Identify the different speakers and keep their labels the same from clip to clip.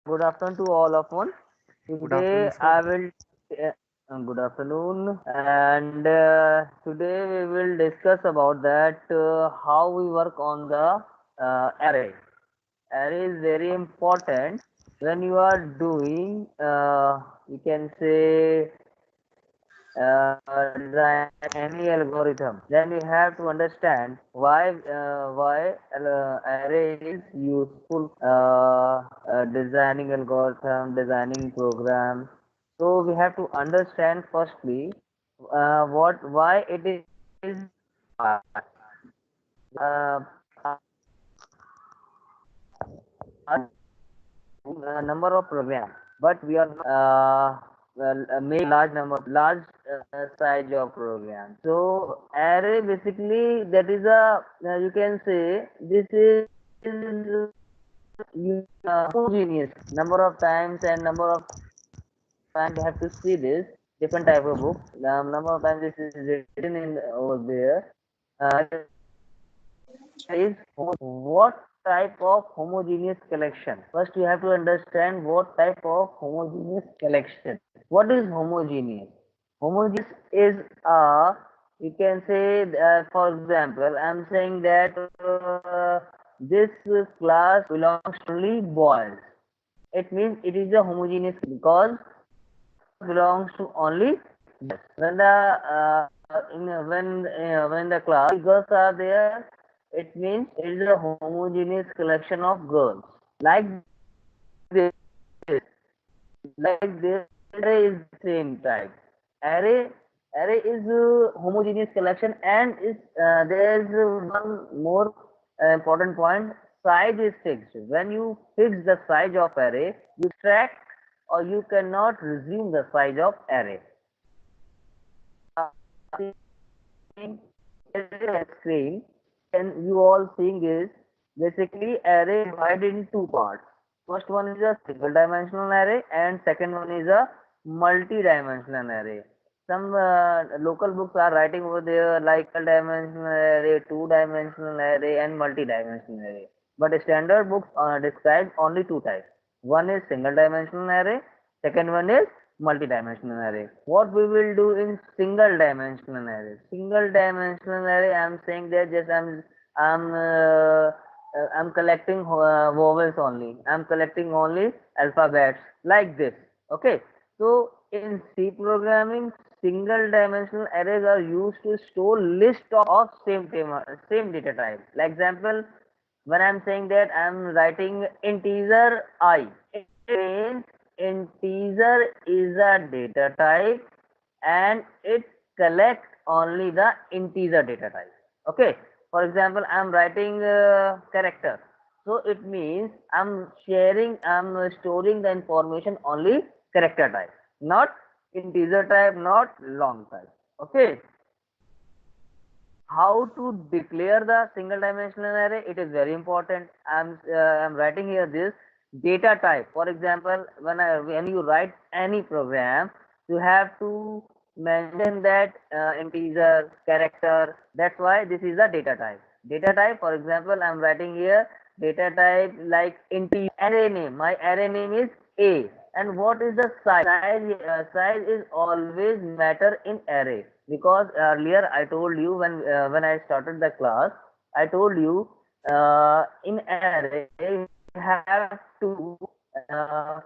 Speaker 1: Good afternoon to all of one.
Speaker 2: Good afternoon,
Speaker 1: Today
Speaker 2: sir.
Speaker 1: I will. Good afternoon, and today we will discuss about that how we work on the array. Array is very important when you are doing. You can say design any algorithm. Then you have to understand why array is useful. Designing algorithm, designing programs. So we have to understand firstly what why it is why. Number of programs, but we are not make large size of program. So array basically that is a you can say this is homogeneous number of times and number of times you have to see this different type of book. Number of times this is written in over there. Is what type of homogeneous collection. First, you have to understand what type of homogeneous collection. What is homogeneous? Homogeneous is a you can say for example, I'm saying that this class belongs to only boys. It means it is a homogeneous because belongs to only when the when the class girls are there, it means it is a homogeneous collection of girls. Like this, like this, array is the same type. Array array is a homogeneous collection and is there is one more important point. Size is fixed. When you fix the size of array, you track or you cannot resume the size of array. Screen and you all seeing is basically array divided in two parts. First one is a single dimensional array and second one is a multi-dimensional array. Some local books are writing over there like a dimensional array, two-dimensional array and multi-dimensional array. But standard books describe only two types. One is single dimensional array, second one is multi-dimensional array. What we will do in single dimensional array? Single dimensional array, I'm saying that just I'm collecting vowels only. I'm collecting only alphabets like this. Okay. So in C programming, single dimensional arrays are used to store list of same data type. Like example, when I'm saying that I'm writing integer I, it means integer is a data type and it collects only the integer data type. Okay. For example, I'm writing character. So it means I'm storing the information only character type, not integer type, not long type. Okay. How to declare the single dimensional array? It is very important. I'm writing here this data type. For example, when you write any program, you have to mention that integer character. That's why this is a data type. Data type, for example, I'm writing here data type like integer array name. My array name is a. And what is the size is always matter in array, because earlier I told you when I started the class, I told you in array we have to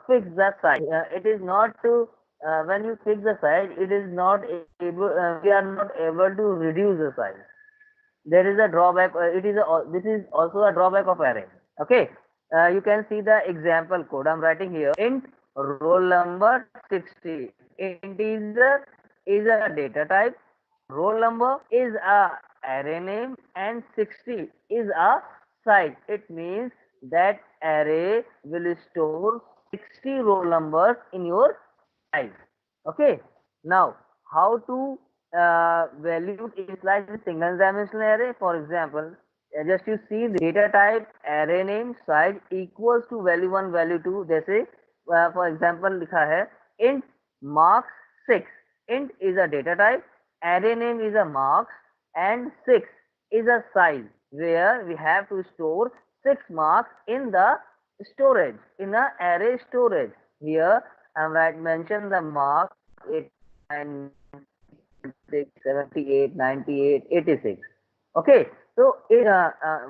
Speaker 1: fix the size. It is not to when you fix the size, it is not able. We are not able to reduce the size. There is a drawback. This is also a drawback of array. Okay, you can see the example code I'm writing here. Int roll number 60. Integer is a data type. Roll number is a array name and 60 is a size. It means that array will store 60 roll numbers in your size. Okay. Now, how to value initialize the single dimensional array? For example, just you see the data type array name size equals to value 1 value 2. जैसे for example लिखा है int marks 6. Int is a data type, array name is a marks, and 6 is a size where we have to store 6 marks in the storage, in a array storage. Here I'm right mention the mark 89, 78, 98, 86. Okay, so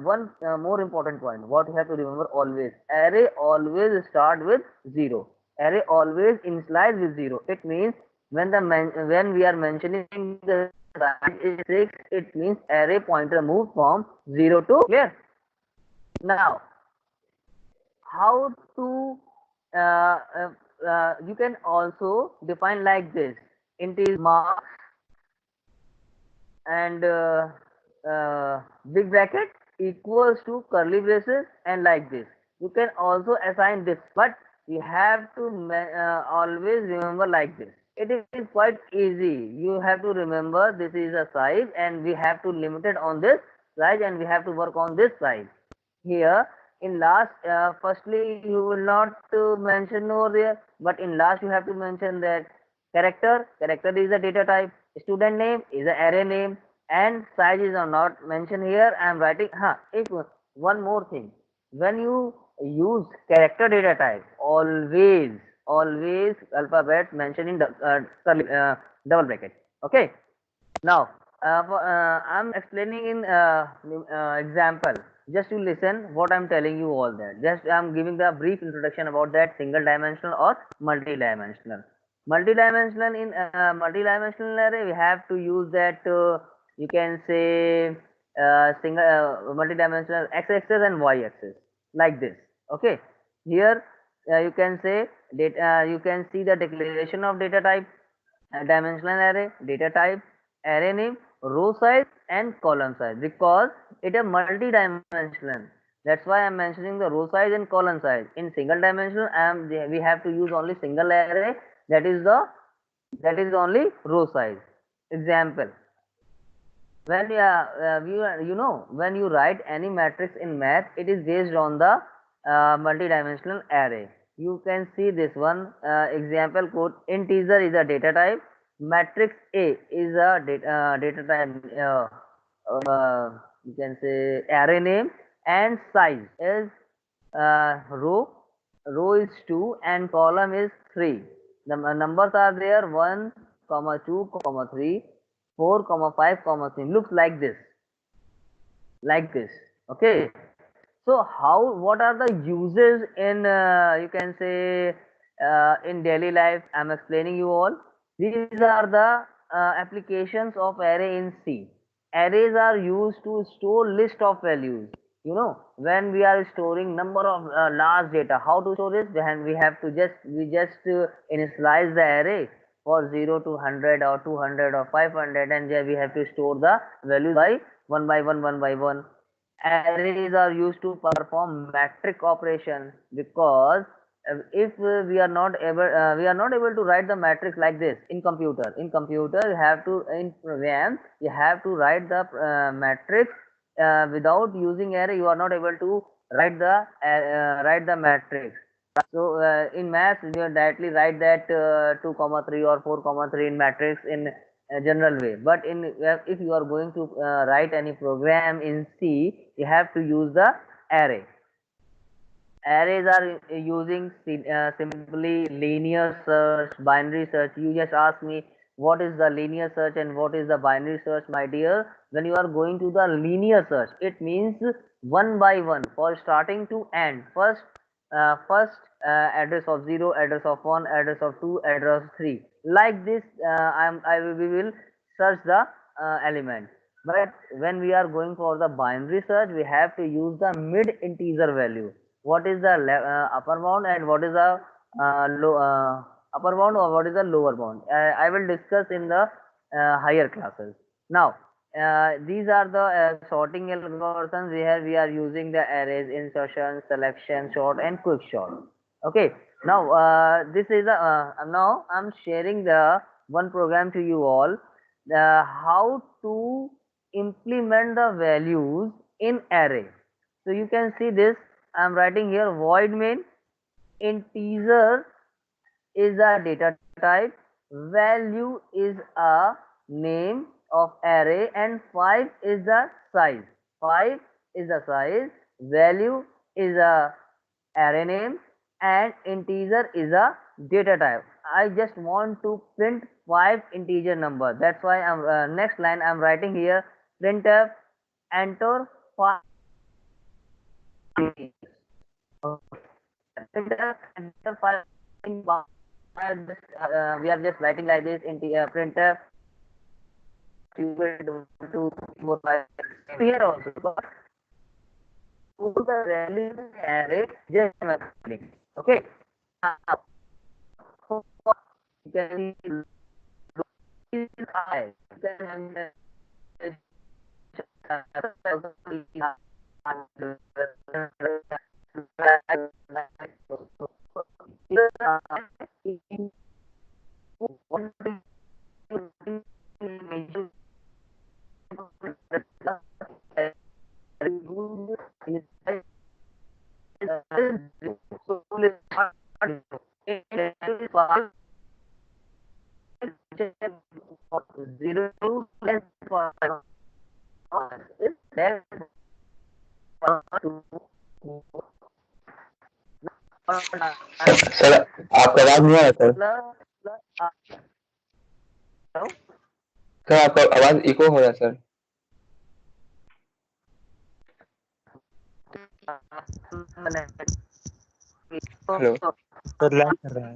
Speaker 1: one more important point. What you have to remember always: array always start with zero. Array always initialize with zero. It means when we are mentioning the size is 6, it means array pointer move from 0 to clear. Now, how to you can also define like this: int is marks and big bracket equals to curly braces, and like this. You can also assign this, but you have to always remember like this. It is quite easy. You have to remember this is a size and we have to limit it on this size and we have to work on this size. Here in last, firstly you will not mention over there, but in last you have to mention that character is a data type, student name is a array name, and size is not mentioned here. I am writing, if one more thing, when you use character data type, always alphabet mentioned in the double bracket. Okay, now, I'm explaining in example. Just to listen what I'm telling you all that. Just I'm giving the brief introduction about that single dimensional or multi-dimensional. Multi-dimensional, in multi-dimensional array, we have to use that. You can say single multi-dimensional x-axis and y-axis like this. Okay. Here you can say data. You can see the declaration of data type, dimensional array, data type, array name, row size and column size, because it is multi-dimensional. That's why I'm mentioning the row size and column size. In single dimensional, we have to use only single array, that is the that is only row size. Example: when when you write any matrix in math, it is based on the multi-dimensional array. You can see this one example code: integer is a data type, matrix A is a data type, you can say array name, and size is row, is 2 and column is 3. The numbers are there: 1 comma 2 comma 3, 4 comma 5 comma 3. Looks like this, okay. So how, what are the uses in you can say in daily life? I'm explaining you all. These are the applications of array in C. Arrays are used to store list of values. When we are storing number of large data, how to store this? Then we have to just initialize the array for 0 to 100 or 200 or 500, and then we have to store the values by one by one. Arrays are used to perform matrix operation, because if we are not able to write the matrix like this in computer. In computer, you have to, in program you have to write the matrix without using array. You are not able to write the matrix. So in math, you directly write that 2 comma 3 or 4 comma 3 in matrix in a general way. But in if you are going to write any program in C, you have to use the array. Arrays are using simply linear search, binary search. You just ask me what is the linear search and what is the binary search, my dear. When you are going to the linear search, it means one by one, for starting to end. First address of 0, address of 1, address of 2, address of 3. Like this, we will search the element. But when we are going for the binary search, we have to use the mid integer value. What is the upper bound and what is the upper bound, or what is the lower bound? I will discuss in the higher classes. Now, these are the sorting algorithms. We are using the arrays: insertion, selection, sort, and quick sort. Okay. Now, this is now I'm sharing the one program to you all. How to implement the values in array. So you can see this. I'm writing here void main. Integer is a data type, value is a name of array, and 5 is the size. 5 is the size, value is a array name, and integer is a data type. I just want to print 5 integer number. That's why I'm next line I'm writing here printf enter 5. Printf enter 5. We are just writing like this printf 2, 2, 4, 5. Here also to the relevant array just mathematically. Okay. Now, you can see I. Zero less for
Speaker 2: sir आपका आवाज नहीं आ रहा sir. Sir आपका आवाज eco हो रहा है sir. Hello
Speaker 3: sir lag कर रहा है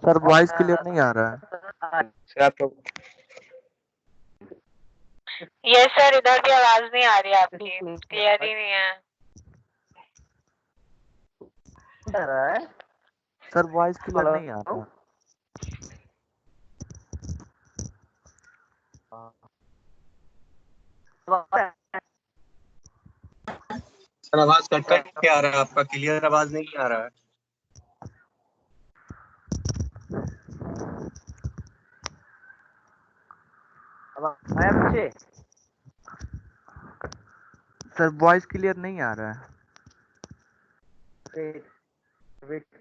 Speaker 3: सर, वॉइस क्लियर नहीं आ रहा है।
Speaker 2: सर आपका
Speaker 4: यस सर, इधर भी आवाज नहीं आ रही आपकी, क्लियर ही नहीं है।
Speaker 3: सर वॉइस क्लियर नहीं आ रहा।
Speaker 5: सर आवाज कट के आ रहा है आपका, क्लियर आवाज नहीं आ रहा है।
Speaker 3: सर वॉइस क्लियर नहीं आ रहा है।
Speaker 1: वेट